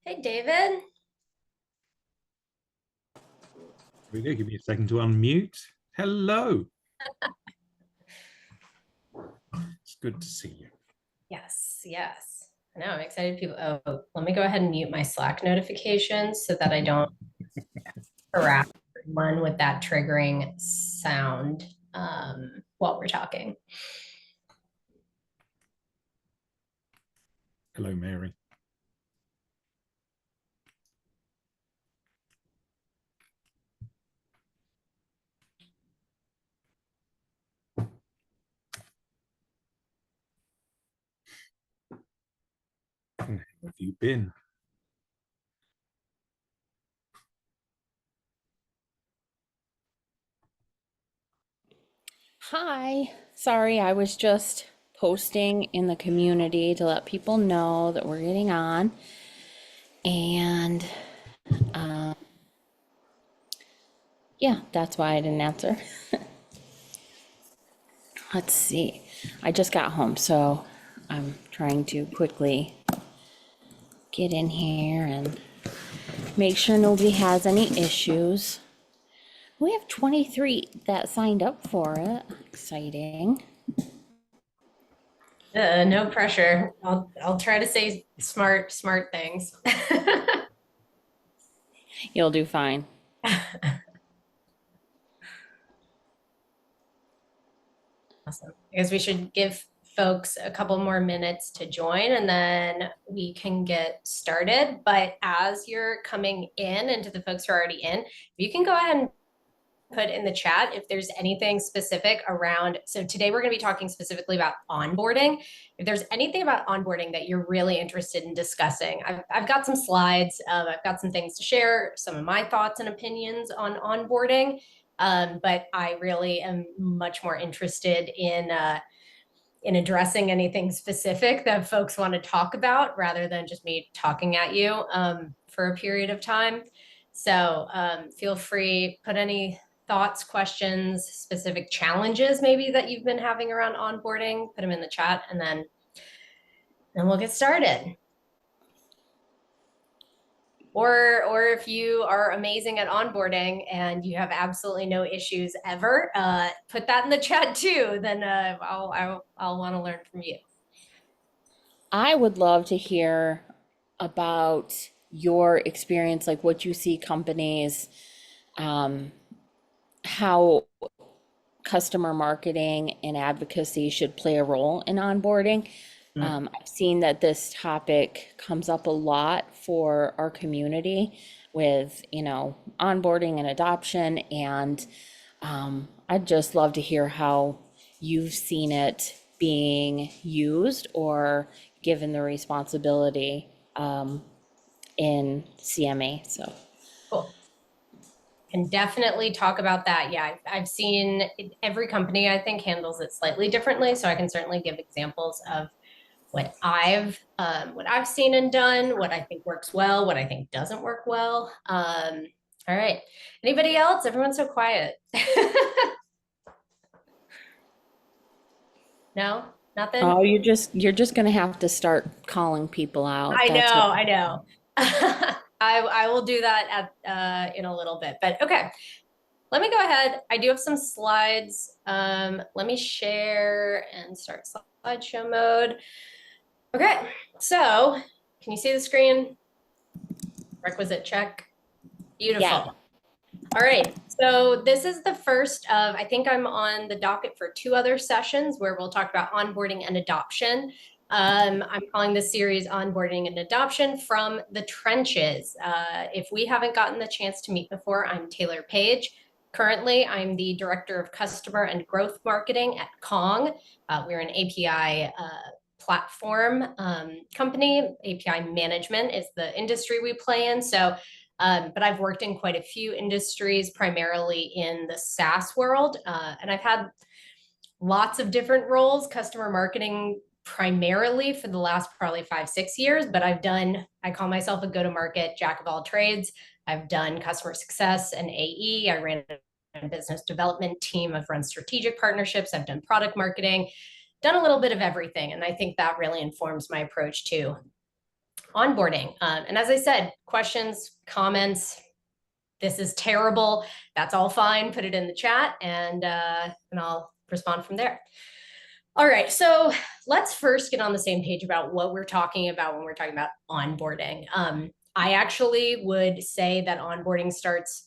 Hey, David. Here we go. Give me a second to unmute. Hello. It's good to see you. Yes, yes. I know, I'm excited. People, oh, let me go ahead and mute my Slack notifications so that I don't harass everyone with that triggering sound while we're talking. Hello, Mary. How have you been? Hi. Sorry, I was just posting in the community to let people know that we're getting on. And yeah, that's why I didn't answer. Let's see. I just got home, so I'm trying to quickly get in here and make sure nobody has any issues. We have 23 that signed up for it. Exciting. No pressure. I'll try to say smart things. You'll do fine. Awesome. I guess we should give folks a couple more minutes to join and then we can get started. But as you're coming in, and to the folks who are already in, you can go ahead and put in the chat if there's anything specific around. So today we're going to be talking specifically about onboarding. If there's anything about onboarding that you're really interested in discussing, I've got some slides. I've got some things to share, some of my thoughts and opinions on onboarding. But I really am much more interested in addressing anything specific that folks want to talk about rather than just me talking at you for a period of time. So feel free, put any thoughts, questions, specific challenges maybe that you've been having around onboarding, put them in the chat, and then we'll get started. Or if you are amazing at onboarding and you have absolutely no issues ever, put that in the chat too. Then I'll want to learn from you. I would love to hear about your experience, like what you see companies, um, how customer marketing and advocacy should play a role in onboarding. I've seen that this topic comes up a lot for our community with, onboarding and adoption. And I'd just love to hear how you've seen it being used or given the responsibility in CMA. So, Cool. Can definitely talk about that. Yeah, I've seen every company, I think, handles it slightly differently. So I can certainly give examples of what I've seen and done, what I think works well, what I think doesn't work well. All right. Anybody else? Everyone's so quiet. No, nothing. oh, you're just gonna have to start calling people out. I know, That's what. I know. I will do that at in a little bit. But okay, let me go ahead. I do have some slides. Let me share and start slideshow mode. Okay, so can you see the screen? Requisite check. Beautiful. Yeah. All right, so this is the first of, I think I'm on the docket for two other sessions where we'll talk about onboarding and adoption. I'm calling this series Onboarding and Adoption from the Trenches. If we haven't gotten the chance to meet before, I'm Taylor Page. Currently, I'm the Director of Customer and Growth Marketing at Kong. We're an API platform company. API management is the industry we play in. So but I've worked in quite a few industries, primarily in the SaaS world. And I've had lots of different roles, customer marketing primarily for the last probably 5-6 years, but I call myself a go-to-market jack of all trades. I've done customer success and AE. I ran a business development team. I've run strategic partnerships. I've done product marketing, done a little bit of everything. And I think that really informs my approach to onboarding. And as I said, questions, comments, this is terrible. That's all fine. Put it in the chat and I'll respond from there. All right, so let's first get on the same page about what we're talking about when we're talking about onboarding. I actually would say that onboarding starts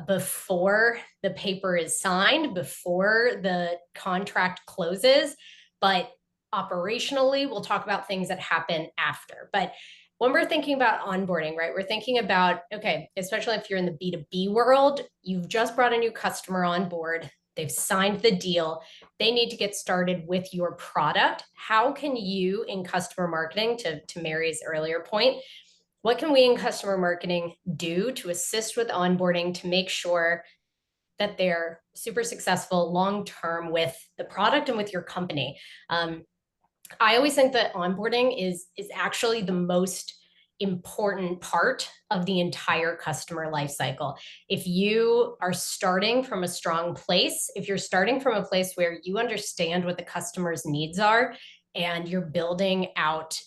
before the paper is signed, before the contract closes, but operationally, we'll talk about things that happen after. But when we're thinking about onboarding, right, we're thinking about, okay, especially if you're in the B2B world, you've just brought a new customer on board, they've signed the deal, they need to get started with your product. How can you in customer marketing, to Mary's earlier point, what can we in customer marketing do to assist with onboarding to make sure that they're super successful long-term with the product and with your company? I always think that onboarding is actually the most important part of the entire customer lifecycle. If you are starting from a strong place, if you're starting from a place where you understand what the customer's needs are, and you're building out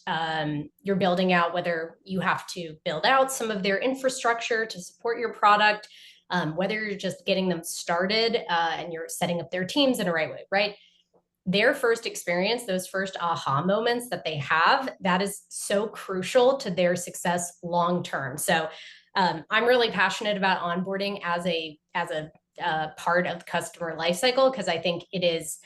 whether you have to build out some of their infrastructure to support your product, whether you're just getting them started and you're setting up their teams in a right way, right? Their first experience, those first aha moments that they have, that is so crucial to their success long term. So I'm really passionate about onboarding as a part of the customer lifecycle, because I think it is,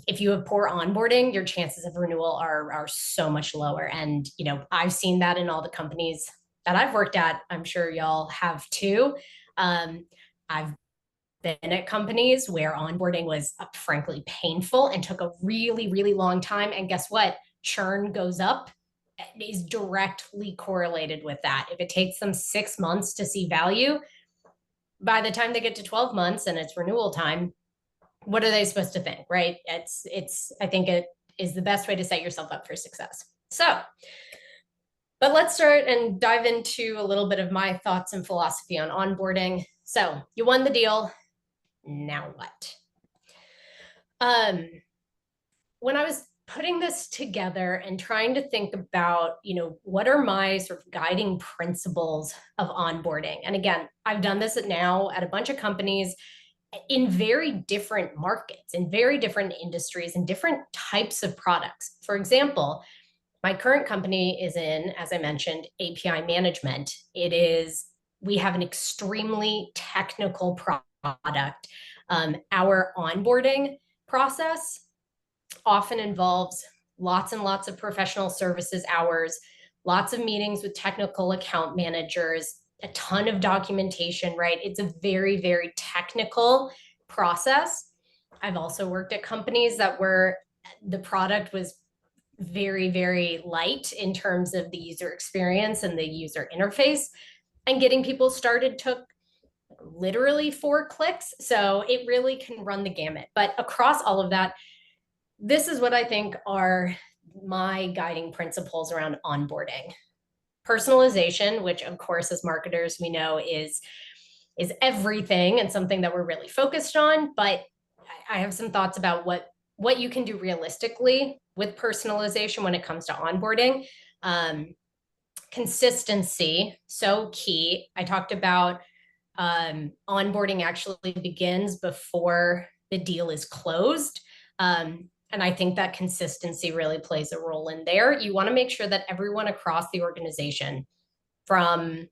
if you have poor onboarding, your chances of renewal are so much lower. And I've seen that in all the companies that I've worked at. I'm sure y'all have too. I've been at companies where onboarding was frankly painful and took a really, really long time. And guess what? Churn goes up, is directly correlated with that. If it takes them 6 months to see value, by the time they get to 12 months and it's renewal time, what are they supposed to think, right? I think it is the best way to set yourself up for success. So, but let's start and dive into a little bit of my thoughts and philosophy on onboarding. So you won the deal. Now what? When I was putting this together and trying to think about, what are my sort of guiding principles of onboarding? And again, I've done this now at a bunch of companies in very different markets, in very different industries, and different types of products. For example, my current company is in, as I mentioned, API management. We have an extremely technical product. Our onboarding process often involves lots and lots of professional services hours, lots of meetings with technical account managers, a ton of documentation, right? It's a very, very technical process. I've also worked at companies where the product was very, very light in terms of the user experience and the user interface. And getting people started took literally 4 clicks. So it really can run the gamut. But across all of that, this is what I think are my guiding principles around onboarding. Personalization, which of course, as marketers, we know is everything and something that we're really focused on. But I have some thoughts about what you can do realistically with personalization when it comes to onboarding. Consistency, so key. I talked about onboarding actually begins before the deal is closed. And I think that consistency really plays a role in there. You want to make sure that everyone across the organization, from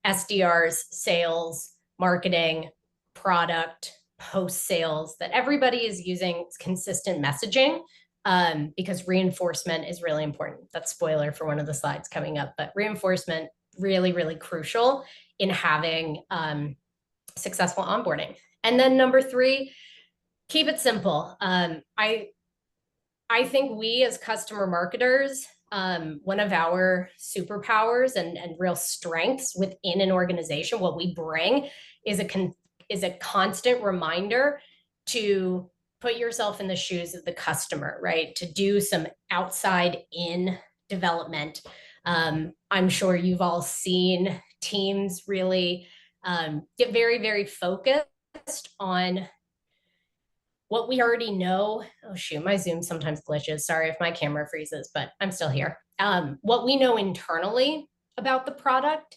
SDRs, sales, marketing, product, post sales, that everybody is using consistent messaging, because reinforcement is really important. That's spoiler for one of the slides coming up, but reinforcement really, really crucial in having successful onboarding. And then number 3, keep it simple. I think we as customer marketers, one of our superpowers and real strengths within an organization, what we bring is a constant reminder to put yourself in the shoes of the customer, right? To do some outside in development. I'm sure you've all seen teams really get very, very focused on what we already know. Oh shoot, my Zoom sometimes glitches. Sorry if my camera freezes, but I'm still here. What we know internally about the product.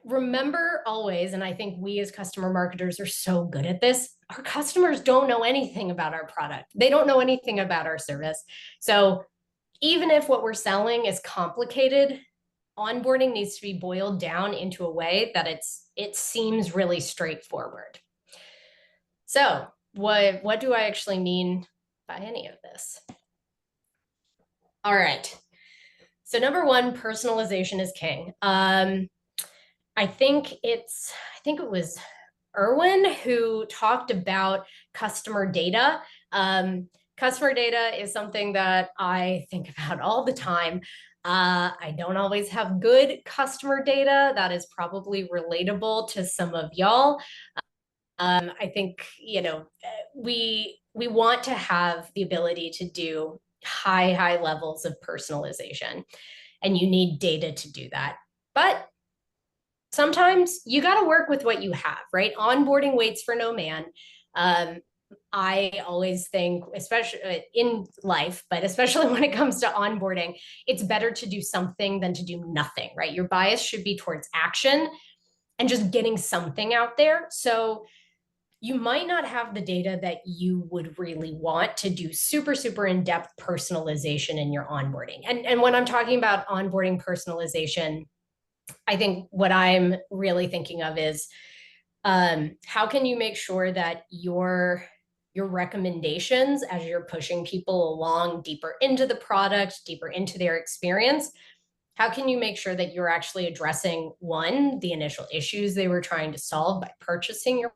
Remember always, and I think we as customer marketers are so good at this, our customers don't know anything about our product. They don't know anything about our service. So even if what we're selling is complicated, onboarding needs to be boiled down into a way that it seems really straightforward. So what do I actually mean by any of this? All right. So number one, personalization is king. I think it was Erwin who talked about customer data. Customer data is something that I think about all the time. I don't always have good customer data that is probably relatable to some of y'all. I think, we want to have the ability to do high levels of personalization, and you need data to do that. But sometimes you got to work with what you have, right? Onboarding waits for no man. I always think, especially in life, but especially when it comes to onboarding, it's better to do something than to do nothing, right? Your bias should be towards action and just getting something out there. So you might not have the data that you would really want to do super in-depth personalization in your onboarding. And when I'm talking about onboarding personalization, I think what I'm really thinking of is how can you make sure that your recommendations as you're pushing people along deeper into the product, deeper into their experience, how can you make sure that you're actually addressing, one, the initial issues they were trying to solve by purchasing your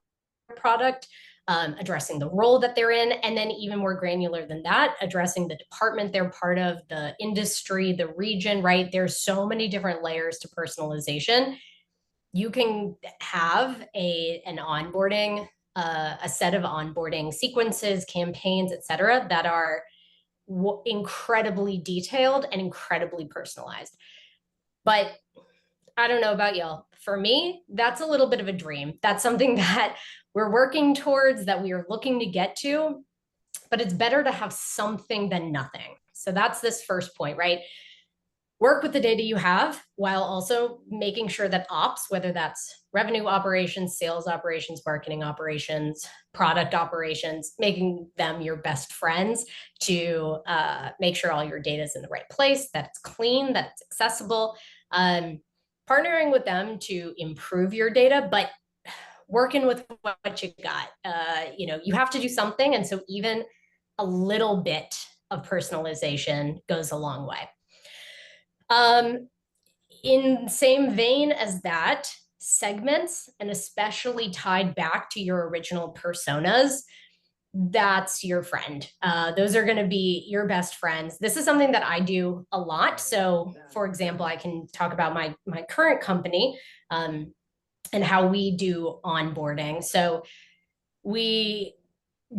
product, addressing the role that they're in, and then even more granular than that, addressing the department they're part of, the industry, the region, right? There's so many different layers to personalization. You can have an onboarding, a set of onboarding sequences, campaigns, et cetera, that are incredibly detailed and incredibly personalized. But I don't know about y'all. For me, that's a little bit of a dream. That's something that we're working towards, that we are looking to get to, but it's better to have something than nothing. So that's this first point, right? Work with the data you have while also making sure that ops, whether that's revenue operations, sales operations, marketing operations, product operations, making them your best friends to make sure all your data is in the right place, that it's clean, that it's accessible. Partnering with them to improve your data, but working with what you got. You have to do something. And so even a little bit of personalization goes a long way. In the same vein as that, segments, and especially tied back to your original personas, that's your friend. Those are going to be your best friends. This is something that I do a lot. So, for example, I can talk about my current company and how we do onboarding. So we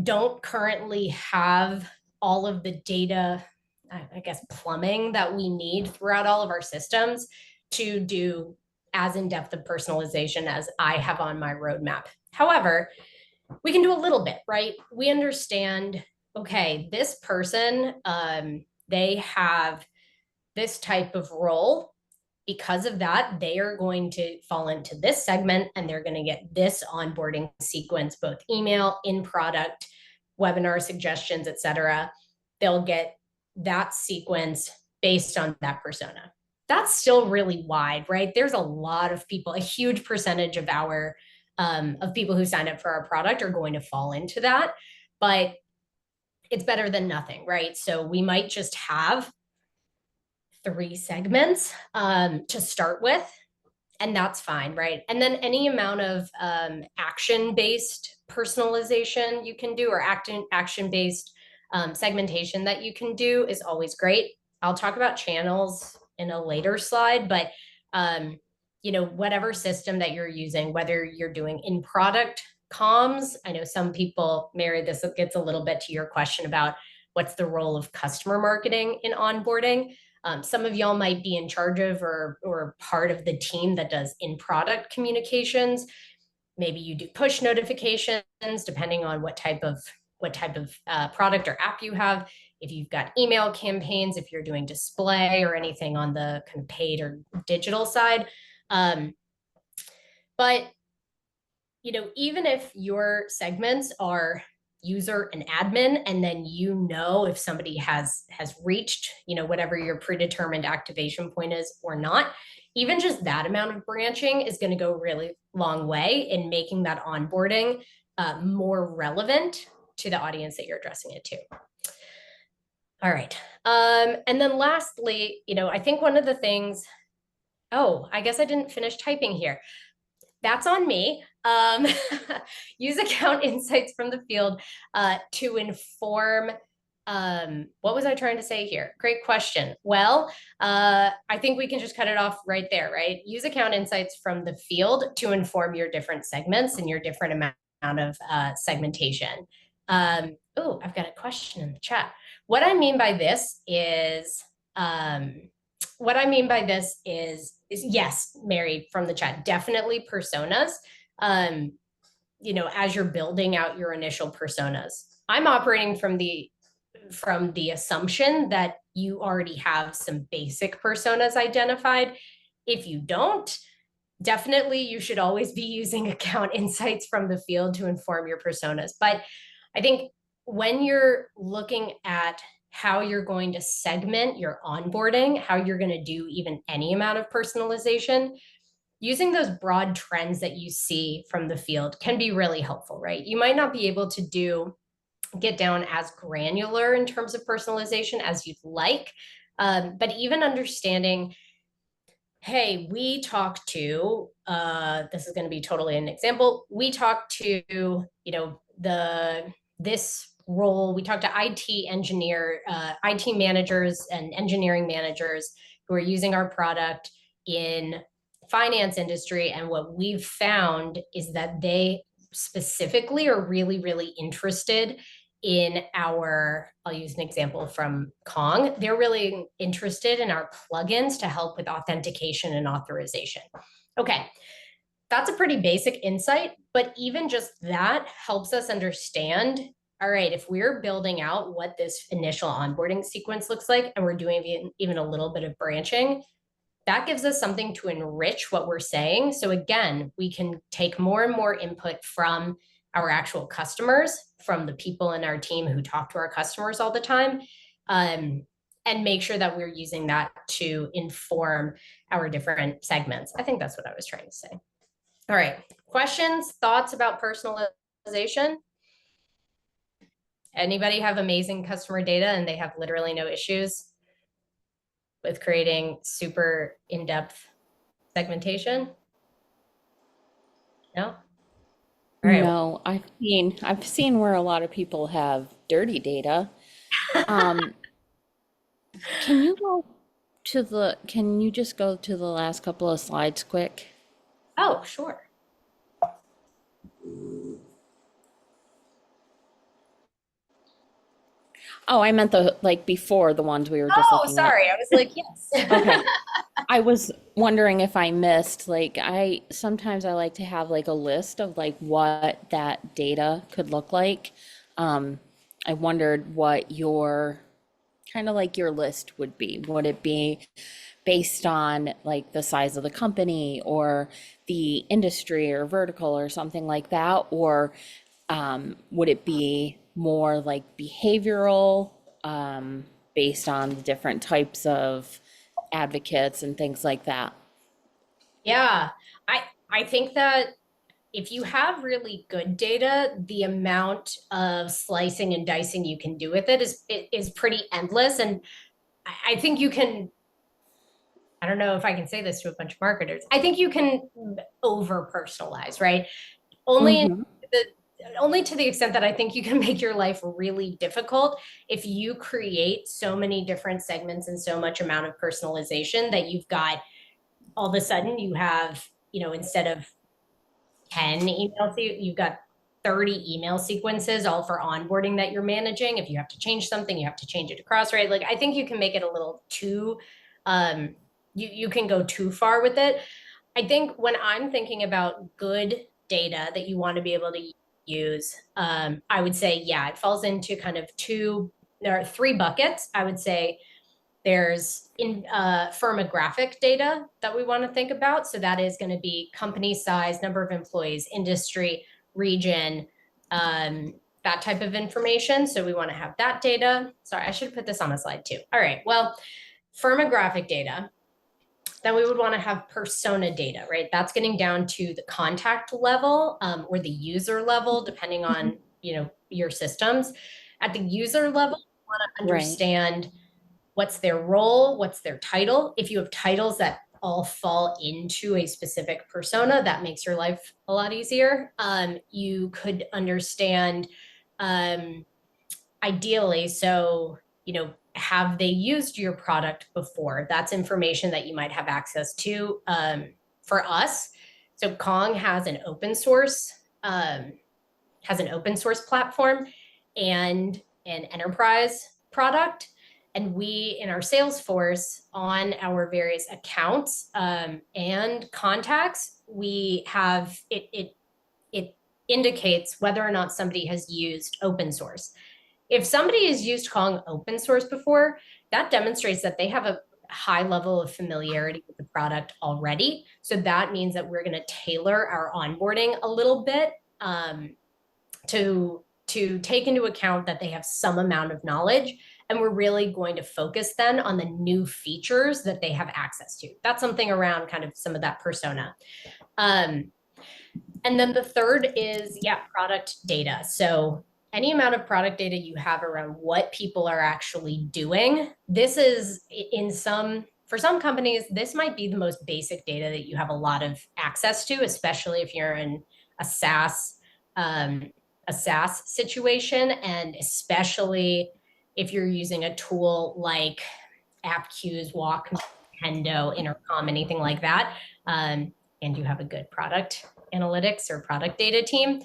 don't currently have all of the data, I guess, plumbing that we need throughout all of our systems to do as in-depth of personalization as I have on my roadmap. However, we can do a little bit, right? We understand, okay, this person, they have this type of role. Because of that, they are going to fall into this segment and they're going to get this onboarding sequence, both email, in product, webinar suggestions, et cetera. They'll get that sequence based on that persona. That's still really wide, right? There's a lot of people, a huge percentage of of people who sign up for our product are going to fall into that, but it's better than nothing, right? So we might just have 3 segments to start with, and that's fine, right? And then any amount of action-based personalization you can do, or action-based segmentation that you can do, is always great. I'll talk about channels in a later slide, but whatever system that you're using, whether you're doing in-product comms, I know some people, Mary, this gets a little bit to your question about what's the role of customer marketing in onboarding. Some of y'all might be in charge of or part of the team that does in-product communications. Maybe you do push notifications, depending on what type of what type of product or app you have, if you've got email campaigns, if you're doing display or anything on the kind of paid or digital side. But even if your segments are user and admin, and then if somebody has reached whatever your predetermined activation point is or not, even just that amount of branching is going to go a really long way in making that onboarding more relevant to the audience that you're addressing it to. All right. And then lastly, I think one of the things, I guess I didn't finish typing here. That's on me. Use account insights from the field to inform. What was I trying to say here? Great question. Well, I think we can just cut it off right there, right? Use account insights from the field to inform your different segments and your different amount of segmentation. I've got a question in the chat. What I mean by this is, yes, Mary from the chat, definitely personas. As you're building out your initial personas, I'm operating from the assumption that you already have some basic personas identified. If you don't, definitely you should always be using account insights from the field to inform your personas. But I think when you're looking at how you're going to segment your onboarding, how you're going to do even any amount of personalization, using those broad trends that you see from the field can be really helpful, right? You might not be able to get down as granular in terms of personalization as you'd like, but even understanding, hey, we talked to, this is going to be totally an example. We talked to, this role, we talked to IT managers and engineering managers who are using our product in finance industry. And what we've found is that they specifically are really, really interested in I'll use an example from Kong. They're really interested in our plugins to help with authentication and authorization. Okay, that's a pretty basic insight, but even just that helps us understand, all right, if we're building out what this initial onboarding sequence looks like, and we're doing even a little bit of branching, that gives us something to enrich what we're saying. So again, we can take more and more input from our actual customers, from the people in our team who talk to our customers all the time, and make sure that we're using that to inform our different segments. I think that's what I was trying to say. All right, questions, thoughts about personalization? Anybody have amazing customer data and they have literally no issues with creating super in-depth segmentation? No? All right. No, I've seen where a lot of people have dirty data. Can you just go to the last couple of slides quick? Oh, sure. Oh, I meant before the ones we were just looking at. Sorry. I was like, yes. Okay. I was wondering if I missed, sometimes I like to have a list of what that data could look like. I wondered what your your list would be. Would it be based on the size of the company or the industry or vertical or something like that? Or would it be more behavioral, based on the different types of advocates and things like that? Yeah, I think that if you have really good data, the amount of slicing and dicing you can do with it is pretty endless. And I think you can, I don't know if I can say this to a bunch of marketers, I think you can over personalize, right? Only to the extent that I think you can make your life really difficult if you create so many different segments and so much amount of personalization that you've got, all of a sudden you have, instead of 10 emails, you've got 30 email sequences all for onboarding that you're managing. If you have to change something, you have to change it across, right? I think you can make it a little too, you can go too far with it. I think when I'm thinking about good data that you want to be able to use use. I would say, yeah, it falls into kind of there are three buckets. I would say there's firmographic data that we want to think about. So that is going to be company size, number of employees, industry, region, that type of information. So we want to have that data. Sorry, I should put this on a slide too. All right, well, firmographic data. Then we would want to have persona data, right? That's getting down to the contact level or the user level, depending on your systems. At the user level, you want to understand what's their role, what's their title. If you have titles that all fall into a specific persona, that makes your life a lot easier. You could understand ideally, so have they used your product before? That's information that you might have access to. For us, so Kong has an open source platform and an enterprise product. And we, in our Salesforce, on our various accounts and contacts, we have it indicates whether or not somebody has used open source. If somebody has used Kong open source before, that demonstrates that they have a high level of familiarity with the product already. So that means that we're going to tailor our onboarding a little bit to take into account that they have some amount of knowledge. And we're really going to focus then on the new features that they have access to. That's something around kind of some of that persona. And then the third is, product data. So any amount of product data you have around what people are actually doing, this is for some companies, this might be the most basic data that you have a lot of access to, especially if you're in a SaaS situation, and especially if you're using a tool like AppQ's, Walk, Hendo, Intercom, anything like that, and you have a good product analytics or product data team,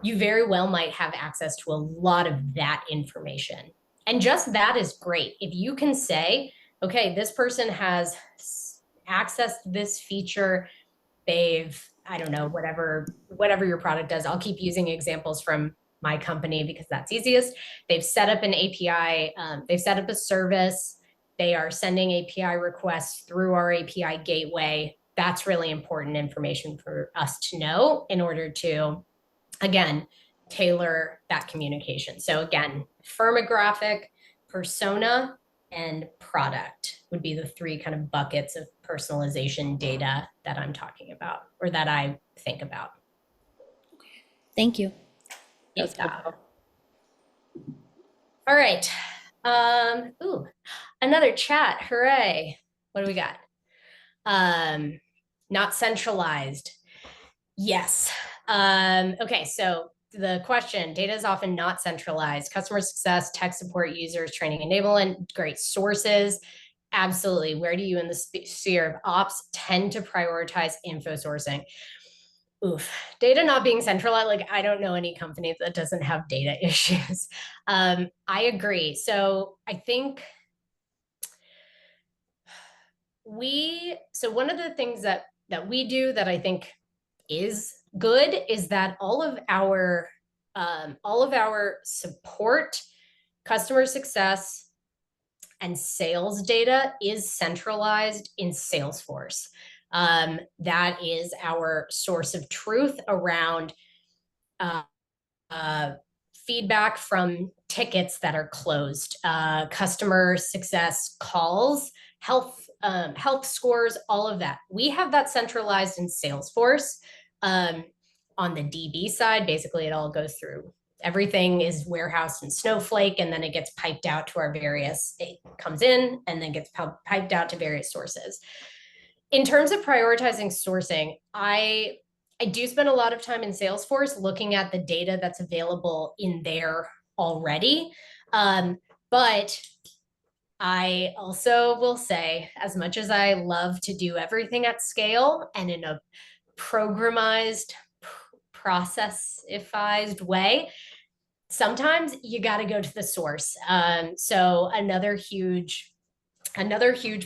you very well might have access to a lot of that information. And just that is great. If you can say, okay, this person has accessed this feature, I don't know, whatever your product does. I'll keep using examples from my company because that's easiest. They've set up an API, they've set up a service, they are sending API requests through our API gateway. That's really important information for us to know in order to, again, tailor that communication. So again, firmographic, persona, and product would be the three kind of buckets of personalization data that I'm talking about, or that I think about. Thank you. Yeah. All right. Another chat. Hooray. What do we got? Not centralized. Yes. Okay, so the question, data is often not centralized. Customer success, tech support, users, training enablement, great sources. Absolutely. Where do you in the sphere of ops tend to prioritize info sourcing? Oof, data not being centralized, like I don't know any company that doesn't have data issues. I agree. So I think one of the things that we do that I think is good is that all of our support, customer success, and sales data is centralized in Salesforce. That is our source of truth around feedback from tickets that are closed, customer success calls, health scores, all of that. We have that centralized in Salesforce. On the DB side, basically it all goes through. Everything is warehoused in Snowflake, and then it gets piped out to it comes in and then gets piped out to various sources. In terms of prioritizing sourcing, I do spend a lot of time in Salesforce looking at the data that's available in there already. But I also will say, as much as I love to do everything at scale and in a programized, processifized way, sometimes you got to go to the source. So another huge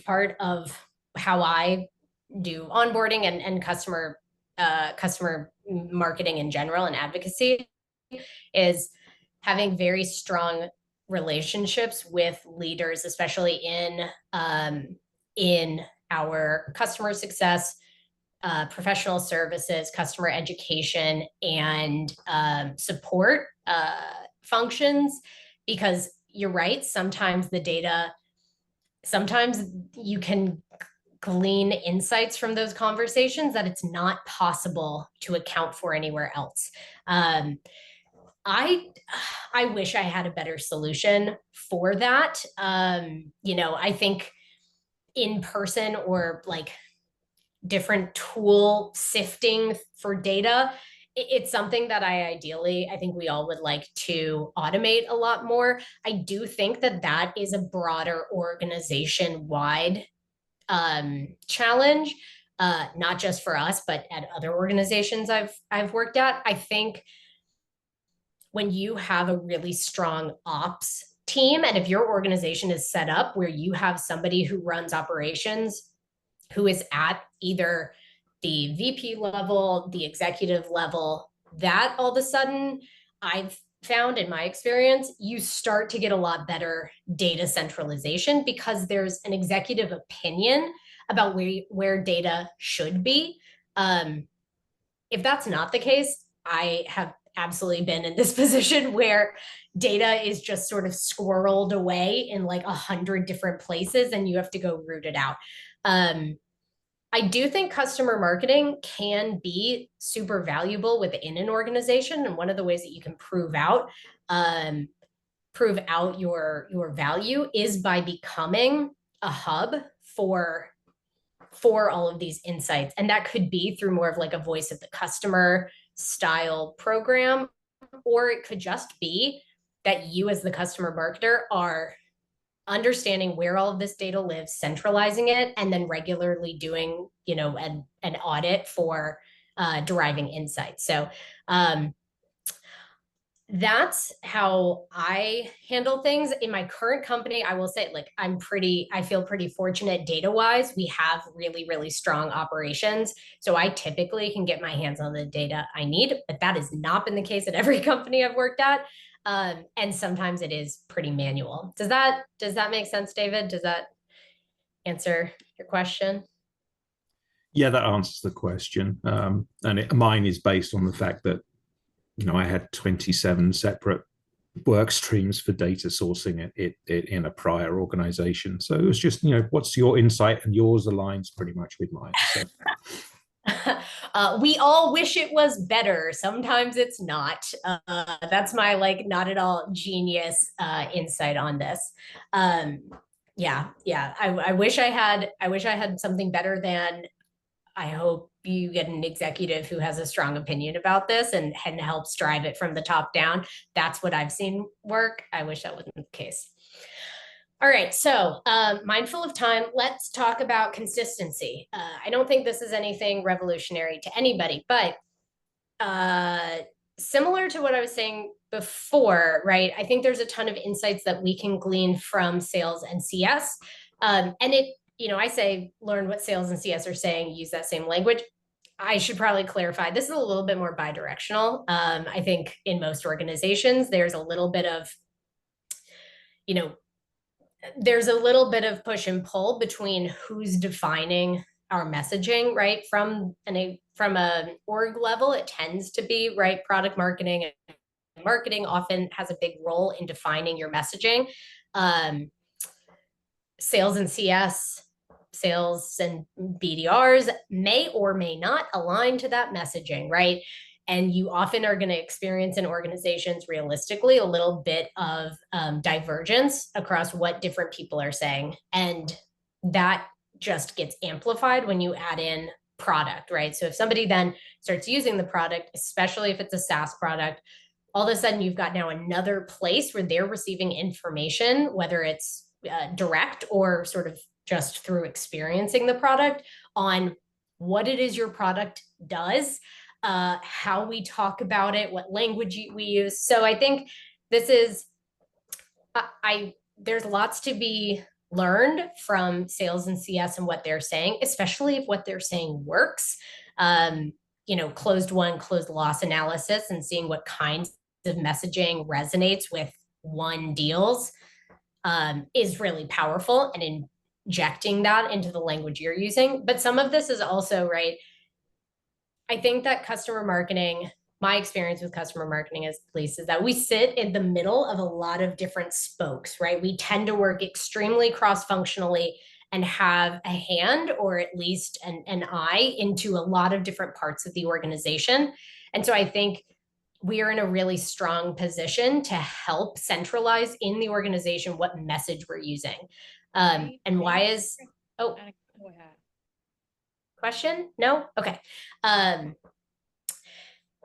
part of how I do onboarding and customer marketing in general and advocacy is having very strong relationships with leaders, especially in our customer success, professional services, customer education, and support functions, because you're right. Sometimes you can glean insights from those conversations that it's not possible to account for anywhere else. I I wish I had a better solution for that. I think in person or like different tool sifting for data, it's something that I think we all would like to automate a lot more. I do think that that is a broader organization wide challenge, not just for us, but at other organizations I've worked at. I think when you have a really strong ops team, and if your organization is set up where you have somebody who runs operations who is at either the VP level, the executive level, that all of a sudden I've found in my experience, you start to get a lot better data centralization because there's an executive opinion about where data should be. If that's not the case, I have absolutely been in this position where data is just sort of squirreled away in like 100 different places and you have to go root it out. I do think customer marketing can be super valuable within an organization. And one of the ways that you can prove out your value is by becoming a hub for all of these insights. And that could be through more of like a voice of the customer style program, or it could just be that you as the customer marketer are understanding where all of this data lives, centralizing it, and then regularly doing, an audit for deriving insights. So that's how I handle things in my current company. I will say, like, I feel pretty fortunate data wise. We have really, really strong operations. So I typically can get my hands on the data I need, but that has not been the case at every company I've worked at. And sometimes it is pretty manual. Does that make sense, David? Does that answer your question? Yeah, that answers the question. Mine is based on the fact that I had 27 separate work streams for data sourcing it in a prior organization. So it was just, what's your insight, and yours aligns pretty much with mine. So. We all wish it was better. Sometimes it's not. That's my like not at all genius insight on this. Yeah. I wish I had something better than. I hope you get an executive who has a strong opinion about this and helps drive it from the top down. That's what I've seen work. I wish that wasn't the case. All right, so mindful of time, let's talk about consistency. I don't think this is anything revolutionary to anybody, but similar to what I was saying before, right? I think there's a ton of insights that we can glean from sales and CS. And I say, learn what sales and CS are saying, use that same language. I should probably clarify, this is a little bit more bidirectional. I think in most organizations, there's a little bit of, push and pull between who's defining our messaging, right? From a org level, it tends to be, right, product marketing, and marketing often has a big role in defining your messaging. Sales and CS, sales and BDRs may or may not align to that messaging, right? And you often are going to experience in organizations realistically a little bit of divergence across what different people are saying. And that just gets amplified when you add in product, right? So if somebody then starts using the product, especially if it's a SaaS product, all of a sudden you've got now another place where they're receiving information, whether it's direct or sort of just through experiencing the product, on what it is your product does, how we talk about it, what language we use. So I think this is, there's lots to be learned from sales and CS and what they're saying, especially if what they're saying works. Closed won, closed loss analysis, and seeing what kinds messaging resonates with one deals is really powerful, and injecting that into the language you're using. But some of this is also, right, I think that customer marketing, my experience with customer marketing as police, is that we sit in the middle of a lot of different spokes, right? We tend to work extremely cross-functionally and have a hand, or at least an eye, into a lot of different parts of the organization. And so I think we are in a really strong position to help centralize in the organization what message we're using. And why is, oh, Go ahead. question? No? Okay. Um,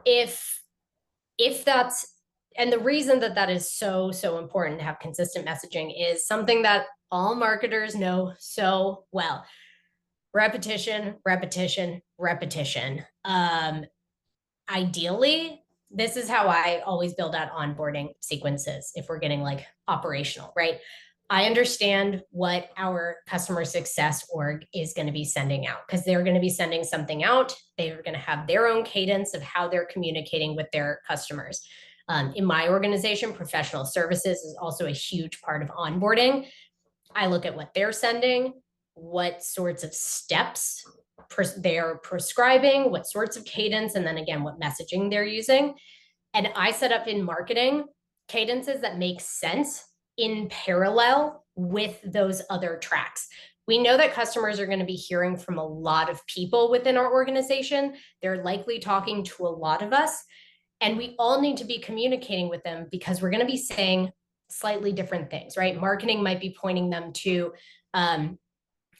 if that's, and the reason that that is so important to have consistent messaging is something that all marketers know so well: repetition, repetition, repetition. Ideally, this is how I always build out onboarding sequences if we're getting like operational, right? I understand what our customer success org is going to be sending out, because they're going to be sending something out. They're going to have their own cadence of how they're communicating with their customers. In my organization, professional services is also a huge part of onboarding. I look at what they're sending, what sorts of steps they're prescribing, what sorts of cadence, and then again, what messaging they're using. And I set up in marketing cadences that make sense in parallel with those other tracks. We know that customers are going to be hearing from a lot of people within our organization. They're likely talking to a lot of us, and we all need to be communicating with them because we're going to be saying slightly different things, right? Marketing might be pointing them to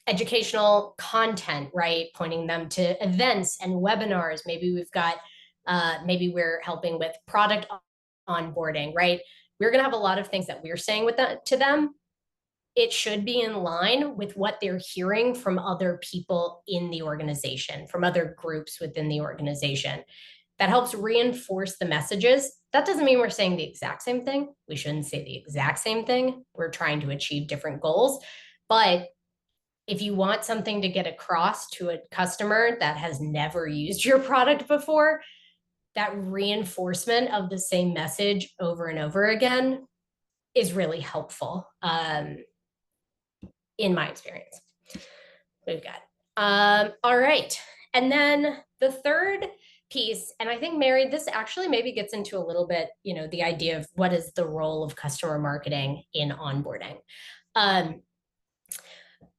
educational content, right? Pointing them to events and webinars. Maybe we've got, maybe we're helping with product onboarding, right? We're going to have a lot of things that we're saying with that to them. It should be in line with what they're hearing from other people in the organization, from other groups within the organization. That helps reinforce the messages. That doesn't mean we're saying the exact same thing. We shouldn't say the exact same thing. We're trying to achieve different goals. But if you want something to get across to a customer that has never used your product before, that reinforcement of the same message over and over again is really helpful, in my experience. We've got, all right. And then the third piece, and I think, Mary, this actually maybe gets into a little bit, the idea of what is the role of customer marketing in onboarding.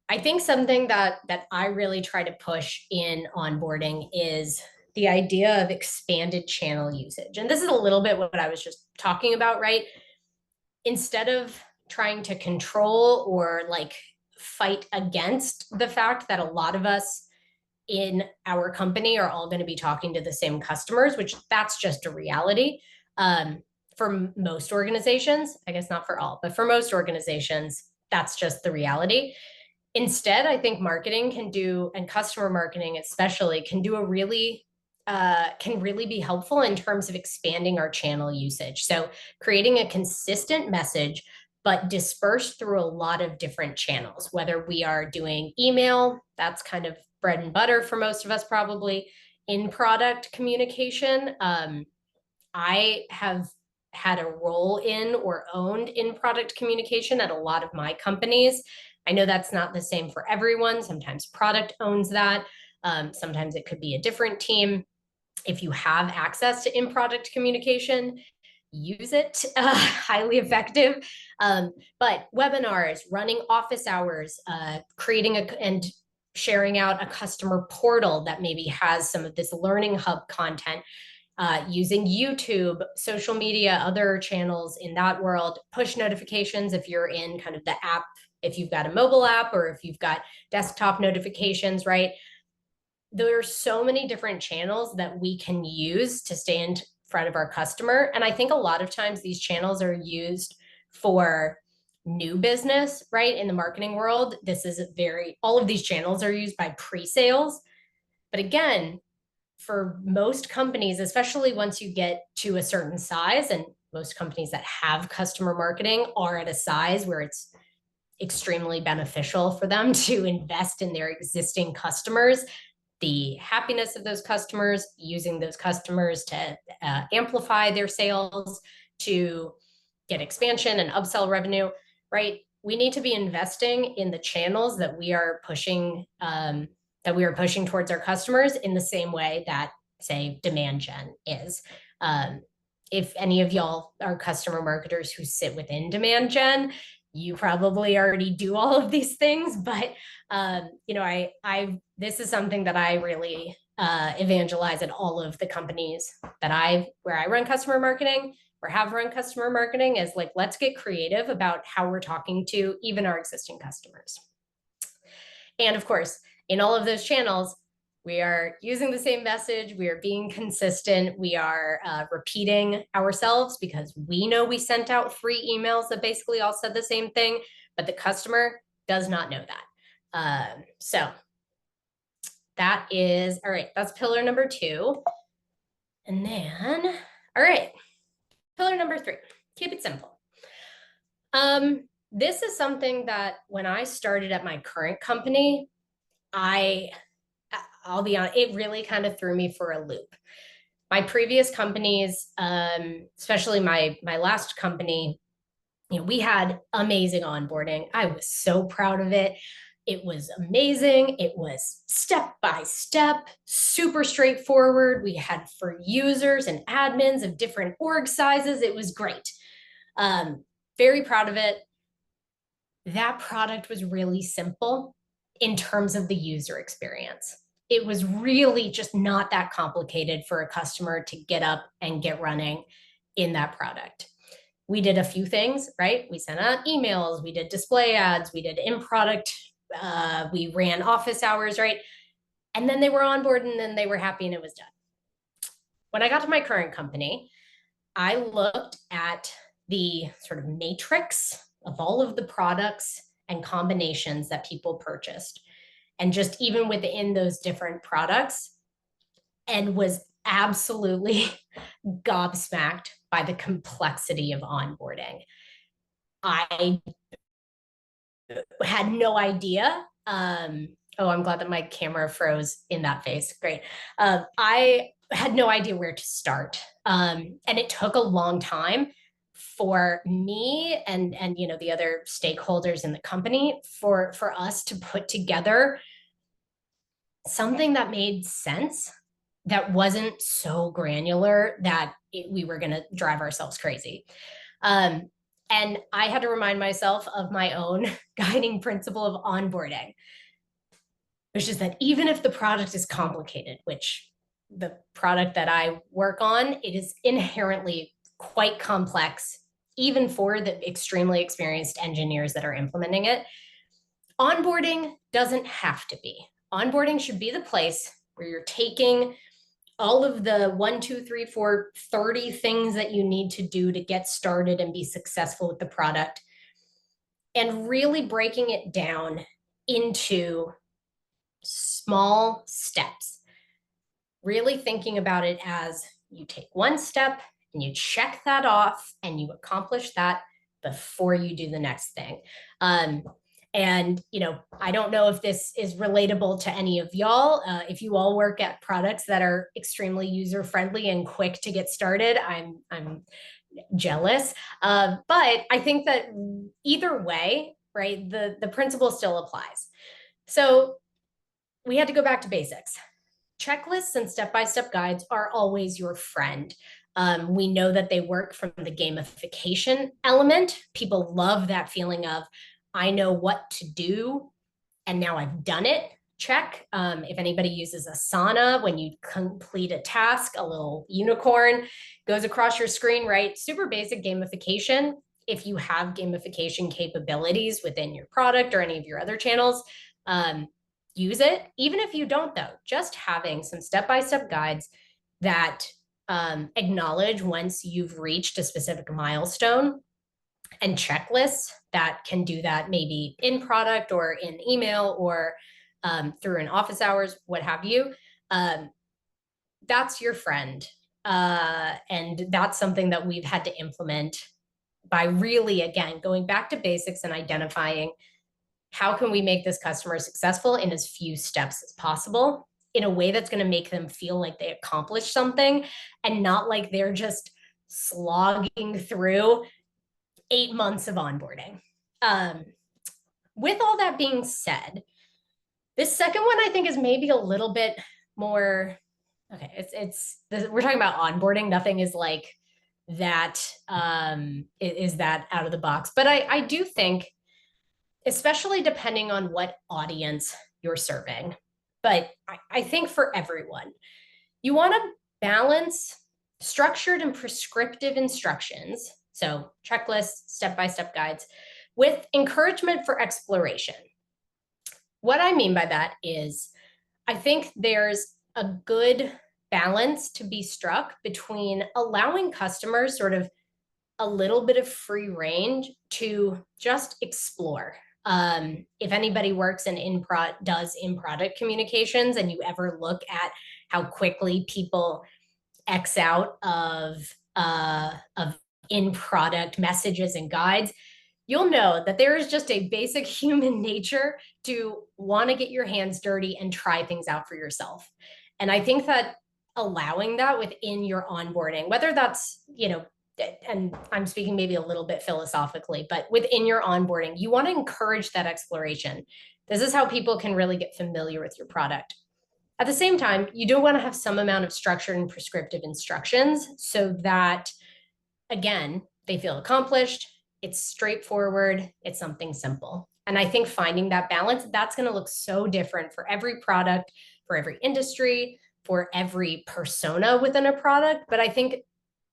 I think something that I really try to push in onboarding is the idea of expanded channel usage. And this is a little bit what I was just talking about, right? Instead of trying to control or like fight against the fact that a lot of us in our company are all going to be talking to the same customers, which that's just a reality. For most organizations, I guess not for all, but for most organizations, that's just the reality. Instead, I think marketing can do, and customer marketing especially, can do can really be helpful in terms of expanding our channel usage. So creating a consistent message, but dispersed through a lot of different channels, whether we are doing email, that's kind of bread and butter for most of us probably, in product communication. I have had a role in or owned in product communication at a lot of my companies. I know that's not the same for everyone. Sometimes product owns that. Sometimes it could be a different team. If you have access to in-product communication, use it. Highly effective. But webinars, running office hours, creating and sharing out a customer portal that maybe has some of this learning hub content, using YouTube, social media, other channels in that world, push notifications if you're in kind of the app, if you've got a mobile app or if you've got desktop notifications, right? There are so many different channels that we can use to stay in front of our customer. And I think a lot of times these channels are used for new business, right? In the marketing world, all of these channels are used by pre-sales. But again, for most companies, especially once you get to a certain size, and most companies that have customer marketing are at a size where it's extremely beneficial for them to invest in their existing customers, the happiness of those customers, using those customers to amplify their sales, to get expansion and upsell revenue, right? We need to be investing in the channels that we are pushing towards our customers in the same way that, say, demand gen is. If any of y'all are customer marketers who sit within demand gen, you probably already do all of these things, but this is something that I really evangelize at all of the companies where I run customer marketing or have run customer marketing, is like, let's get creative about how we're talking to even our existing customers. And of course, in all of those channels, we are using the same message. We are being consistent. We are repeating ourselves, because we know we sent out 3 emails that basically all said the same thing, but the customer does not know that. So that is, all right, that's pillar number 2. And then, all right, pillar number 3, keep it simple. This is something that when I started at my current company, I'll be honest, it really kind of threw me for a loop. My previous companies, especially my last company, we had amazing onboarding. I was so proud of it. It was amazing. It was step by step, super straightforward. We had for users and admins of different org sizes. It was great. Very proud of it. That product was really simple in terms of the user experience. It was really just not that complicated for a customer to get up and get running in that product. We did a few things, right? We sent out emails, we did display ads, we did in-product, we ran office hours, right? And then they were on board, and then they were happy, and it was done. When I got to my current company, I looked at the sort of matrix of all of the products and combinations that people purchased, and just even within those different products, and was absolutely gobsmacked by the complexity of onboarding. I had no idea. Oh, I'm glad that my camera froze in that face. Great. I had no idea where to start. And it took a long time for me and the other stakeholders in the company for us to put together something that made sense, that wasn't so granular that we were going to drive ourselves crazy. And I had to remind myself of my own guiding principle of onboarding, which is that even if the product is complicated, which the product that I work on, it is inherently quite complex, even for the extremely experienced engineers that are implementing it. Onboarding doesn't have to be. Onboarding should be the place where you're taking all of the 1, 2, 3, 4, 30 things that you need to do to get started and be successful with the product, and really breaking it down into small steps. Really thinking about it as you take one step and you check that off and you accomplish that before you do the next thing. And, I don't know if this is relatable to any of y'all. If you all work at products that are extremely user-friendly and quick to get started, I'm jealous. But I think that either way, right, the principle still applies. So we had to go back to basics. Checklists and step-by-step guides are always your friend. We know that they work from the gamification element. People love that feeling of, I know what to do, and now I've done it, check. If anybody uses Asana, when you complete a task, a little unicorn goes across your screen, right? Super basic gamification. If you have gamification capabilities within your product or any of your other channels, use it. Even if you don't, though, just having some step-by-step guides that acknowledge once you've reached a specific milestone, and checklists that can do that maybe in product or in email or through an office hours, what have you. That's your friend. And that's something that we've had to implement by really, again, going back to basics and identifying how can we make this customer successful in as few steps as possible. in a way that's going to make them feel like they accomplished something and not like they're just slogging through 8 months of onboarding. With all that being said, this second one I think is maybe a little bit more, okay, we're talking about onboarding. Nothing is like that, is that out of the box. But I do think, especially depending on what audience you're serving, but I think for everyone, you want to balance structured and prescriptive instructions, so checklists, step-by-step guides, with encouragement for exploration. What I mean by that is, I think there's a good balance to be struck between allowing customers sort of a little bit of free range to just explore. If anybody works in does in-product communications, and you ever look at how quickly people X out of in-product messages and guides, you'll know that there is just a basic human nature to want to get your hands dirty and try things out for yourself. And I think that allowing that within your onboarding, whether that's, and I'm speaking maybe a little bit philosophically, but within your onboarding, you want to encourage that exploration. This is how people can really get familiar with your product. At the same time, you do want to have some amount of structured and prescriptive instructions so that, again, they feel accomplished, it's straightforward, it's something simple. And I think finding that balance, that's going to look so different for every product, for every industry, for every persona within a product. But I think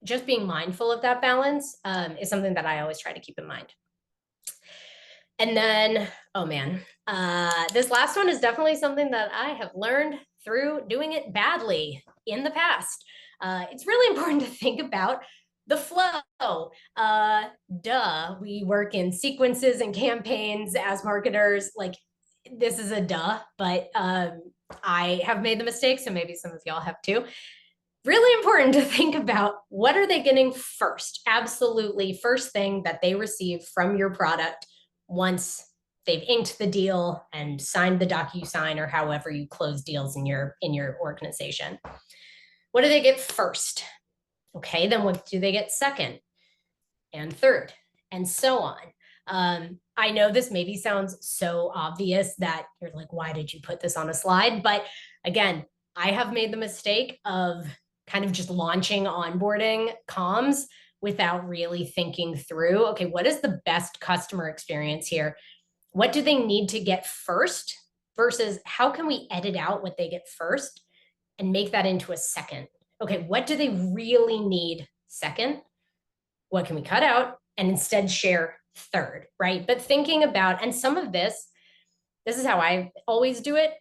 just being mindful of that balance is something that I always try to keep in mind. And then, oh man, this last one is definitely something that I have learned through doing it badly in the past. It's really important to think about the flow. We work in sequences and campaigns as marketers. Like, this is a duh, but I have made the mistake, so maybe some of y'all have too. Really important to think about, what are they getting first? Absolutely, first thing that they receive from your product once they've inked the deal and signed the DocuSign, or however you close deals in your organization. What do they get first? Okay, then what do they get second and third, and so on? I know this maybe sounds so obvious that you're like, why did you put this on a slide? But again, I have made the mistake of kind of just launching onboarding comms without really thinking through, okay, what is the best customer experience here? What do they need to get first versus how can we edit out what they get first and make that into a second? Okay, what do they really need second? What can we cut out and instead share third, right? But thinking about, and some of this is how I always do it.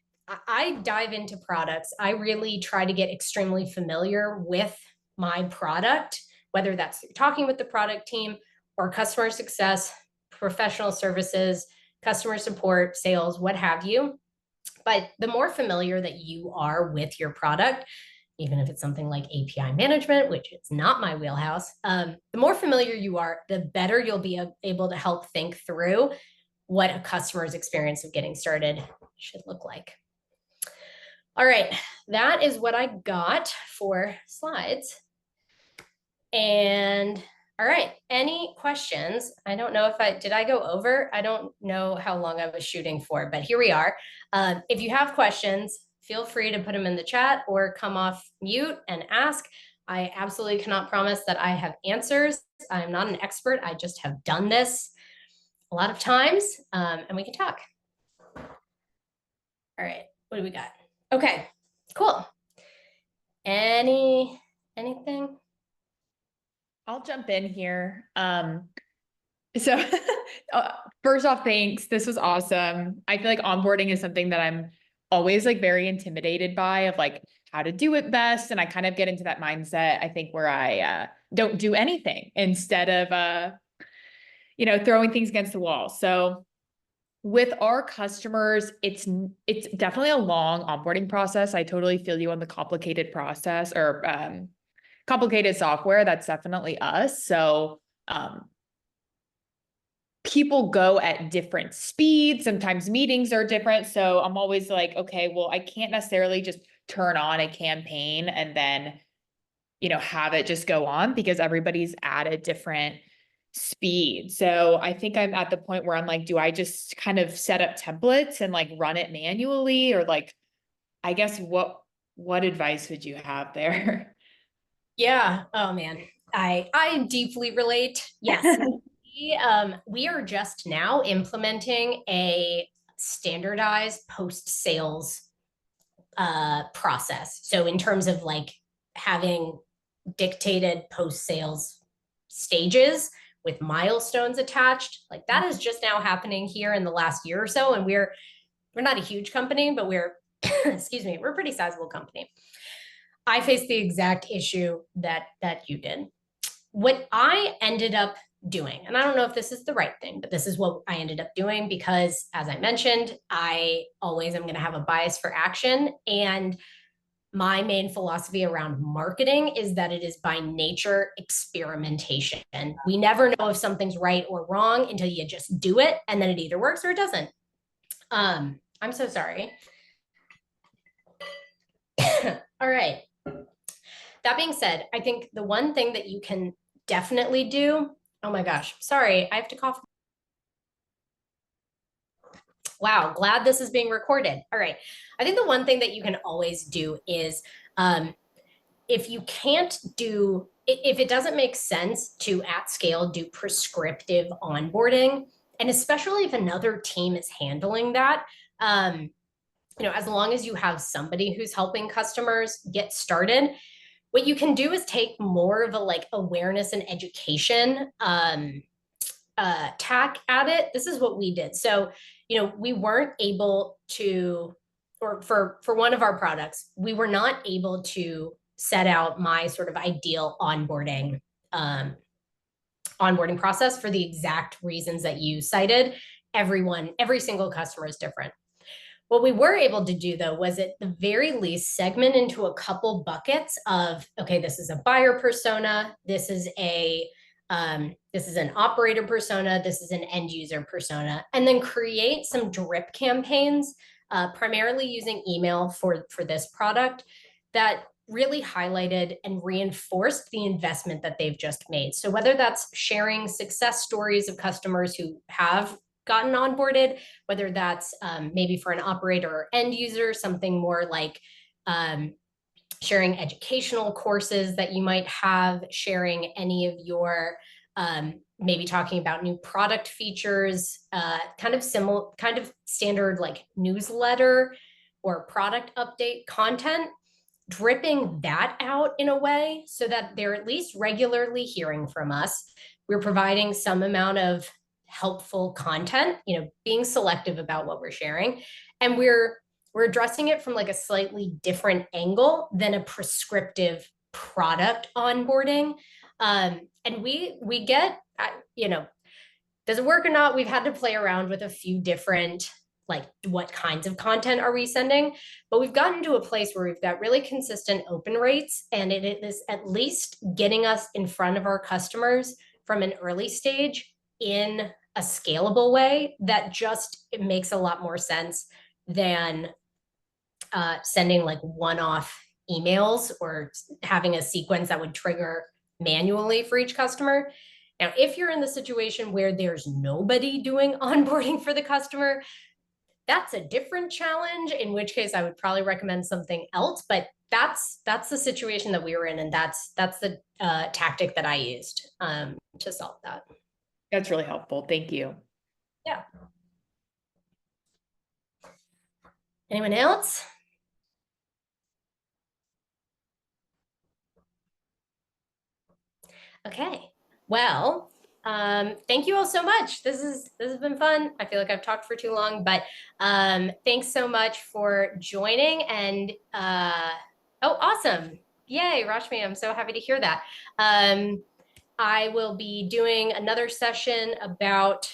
I dive into products. I really try to get extremely familiar with my product, whether that's talking with the product team or customer success, professional services, customer support, sales, what have you. But the more familiar that you are with your product, even if it's something like API management, which is not my wheelhouse, the more familiar you are, the better you'll be able to help think through what a customer's experience of getting started should look like. All right, that is what I got for slides. And all right, any questions? I don't know if did I go over? I don't know how long I was shooting for, but here we are. If you have questions, feel free to put them in the chat or come off mute and ask. I absolutely cannot promise that I have answers. I'm not an expert. I just have done this a lot of times, and we can talk. All right, what do we got? Okay, cool. Anything? I'll jump in here. So first off, thanks. This was awesome. I feel like onboarding is something that I'm always like very intimidated by, of like how to do it best. And I kind of get into that mindset, I think, where I don't do anything instead of, throwing things against the wall. So with our customers, it's definitely a long onboarding process. I totally feel you on the complicated process or complicated software. That's definitely us. So people go at different speeds. Sometimes meetings are different. So I'm always like, okay, well, I can't necessarily just turn on a campaign and then, you know, have it just go on, because everybody's at a different speed. So I think I'm at the point where I'm like, do I just kind of set up templates and like run it manually, or like, I guess what advice would you have there? Yeah. Oh man. I deeply relate. Yes. We are just now implementing a standardized post-sales process. So in terms of like having dictated post-sales stages with milestones attached, like that is just now happening here in the last year or so. And we're not a huge company, but we're excuse me, we're a pretty sizable company. I faced the exact issue that you did. What I ended up doing, and I don't know if this is the right thing, but this is what I ended up doing because, as I mentioned, I always am going to have a bias for action. And my main philosophy around marketing is that it is by nature experimentation. We never know if something's right or wrong until you just do it, and then it either works or it doesn't. I'm so sorry. All right. That being said, I think the one thing that you can definitely do, oh my gosh, sorry, I have to cough. Wow, glad this is being recorded. All right. I think the one thing that you can always do is if you can't do, if it doesn't make sense to at scale do prescriptive onboarding, and especially if another team is handling that, you know, as long as you have somebody who's helping customers get started, what you can do is take more of a like awareness and education tack at it. This is what we did. So, you know, we weren't able to, or for one of our products, we were not able to set out my sort of ideal onboarding process for the exact reasons that you cited. Every single customer is different. What we were able to do though was at the very least segment into a couple buckets of, okay, this is a buyer persona, this is an operator persona, this is an end user persona, and then create some drip campaigns, primarily using email for this product that really highlighted and reinforced the investment that they've just made. So whether that's sharing success stories of customers who have gotten onboarded, whether that's maybe for an operator or end user, something more like sharing educational courses that you might have, sharing any of your maybe talking about new product features, kind of standard like newsletter or product update content, dripping that out in a way so that they're at least regularly hearing from us. We're providing some amount of helpful content, you know, being selective about what we're sharing. And we're addressing it from like a slightly different angle than a prescriptive product onboarding. And we get, you know, does it work or not? We've had to play around with a few different, like what kinds of content are we sending? But we've gotten to a place where we've got really consistent open rates, and it is at least getting us in front of our customers from an early stage in a scalable way that just it makes a lot more sense than sending like one-off emails or having a sequence that would trigger manually for each customer. Now, if you're in the situation where there's nobody doing onboarding for the customer, that's a different challenge, in which case I would probably recommend something else. But that's the situation that we were in, and that's the tactic that I used to solve that. That's really helpful. Thank you. Yeah. Anyone else? Okay. Well, thank you all so much. This has been fun. I feel like I've talked for too long, but thanks so much for joining. And oh, awesome. Yay, Rashmi, I'm so happy to hear that. I will be doing another session about,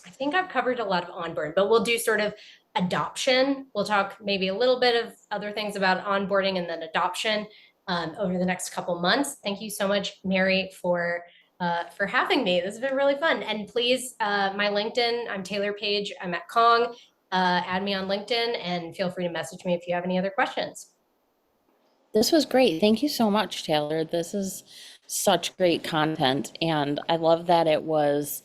I think I've covered a lot of onboarding, but we'll do sort of adoption. We'll talk maybe a little bit of other things about onboarding and then adoption over the next couple months. Thank you so much, Mary, for having me. This has been really fun. And please, my LinkedIn, I'm Taylor Page. I'm at Kong. Add me on LinkedIn and feel free to message me if you have any other questions. This was great. Thank you so much, Taylor. This is such great content. And I love that it was,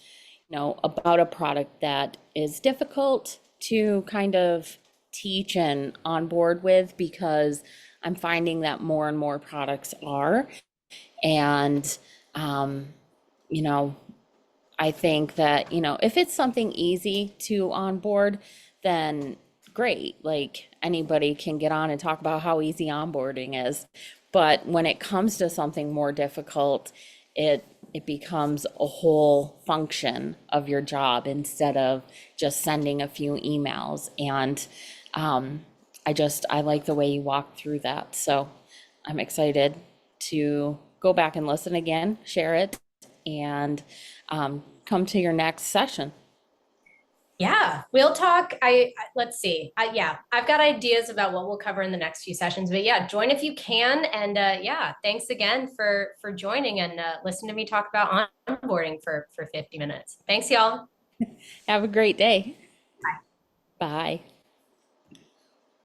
about a product that is difficult to kind of teach and onboard with, because I'm finding that more and more products are. And, um, you know, I think that, if it's something easy to onboard, then great. Like anybody can get on and talk about how easy onboarding is. But when it comes to something more difficult, it becomes a whole function of your job instead of just sending a few emails. And I like the way you walked through that. So I'm excited to go back and listen again, share it, and come to your next session. Yeah, we'll talk. Let's see. Yeah, I've got ideas about what we'll cover in the next few sessions. But yeah, join if you can. And yeah, thanks again for joining and listen to me talk about onboarding for 50 minutes. Thanks, y'all. Have a great day. Bye.